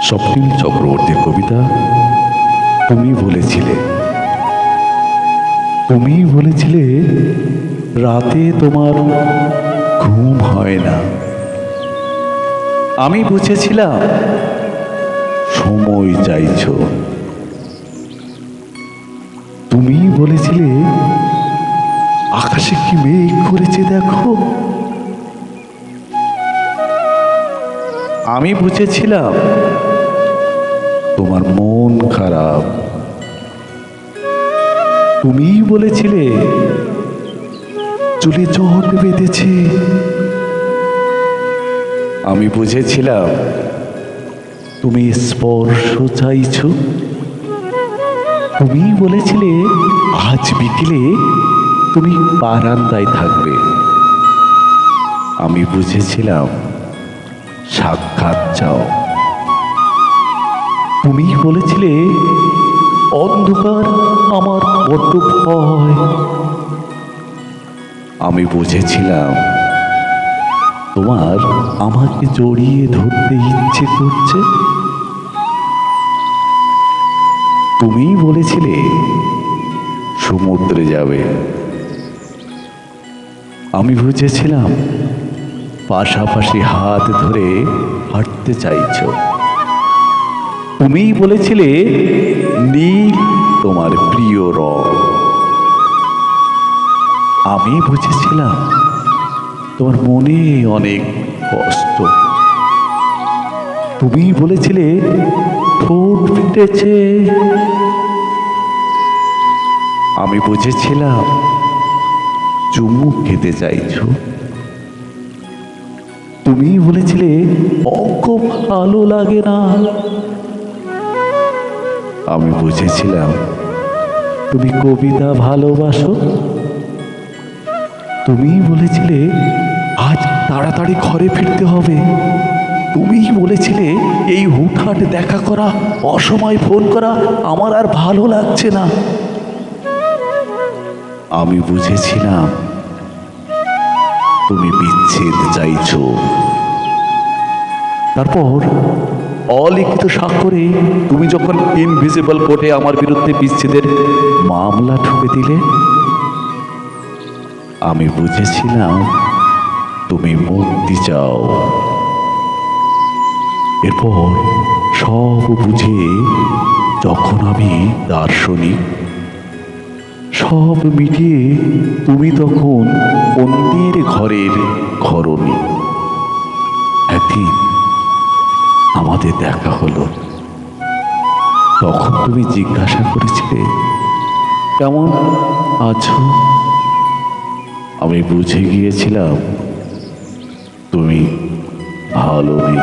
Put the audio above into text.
স্বপ্নীল চক্রবর্তীর কবিতা তুমি বলেছিলে রাতে তোমার ঘুম হয় না। আমি বুঝেছিলাম সময় চাইছো। তুমি বলেছিলে আকাশে কি মেঘ করেছে দেখো। আমি বুঝেছিলাম তোমার মন খারাপ। তুমি বলেছিলে চুলে জট বেঁধেছে। আমি বুঝেছিলাম তুমি স্পর্শ চাইছো। তুমি বলেছিলে আজ বিকেলে তুমি বারান্দায় থাকবে। আমি বুঝেছিলাম সাক্ষাৎ চাও। তুমি বলেছিলে অন্ধকার আমার বড্ড ভয়। আমি বুঝেছিলাম তোমার আমাকে জড়িয়ে ধরতে ইচ্ছে করছে। তুমি বলেছিলে সমুদ্রে যাবে। আমি বুঝেছিলাম পাশাপাশি হাত ধরে হাঁটতে চাইছো। তুমি বলেছিলে নীল তোমার প্রিয় রং। আমি বুঝেছিলাম তোমার মনে অনেক কষ্ট। তুমি বলেছিলে ঠোঁট ফেটেছে। আমি বুঝেছিলাম চুমু খেতে চাইছো। তুমি বলেছিলে অঙ্ক ভালো লাগে না। আমি বুঝেছিলাম তুমি কবিতা ভালোবাসো। তুমি বলেছিলে আজ তাড়াতাড়ি ঘরে ফিরতে হবে। তুমি বলেছিলে এই হুটহাট দেখা করা, অসময় ফোন করা আমার আর ভালো লাগছে না। আমি বুঝেছিলাম তুমি বিচ্ছেদ চাইছো। তারপর অলিখিত স্বাক্ষরে তুমি যখন ইনভিজিবল কোর্টে আমার বিরুদ্ধে বিচ্ছেদের মামলা ঠুকে দিলে, আমি বুঝেছিলাম তুমি মুক্তি চাও। এরপর সব বুঝে যখন আমি দার্শনিক, সব মিটিয়ে তুমি তখন অন্যের ঘরের ঘরণী। একদিন আমাদের দেখা হলো। তখন তুমি জিজ্ঞাসা করেছিলে কেমন আছো। আমি বুঝে গিয়েছিলাম তুমি ভালো নেই।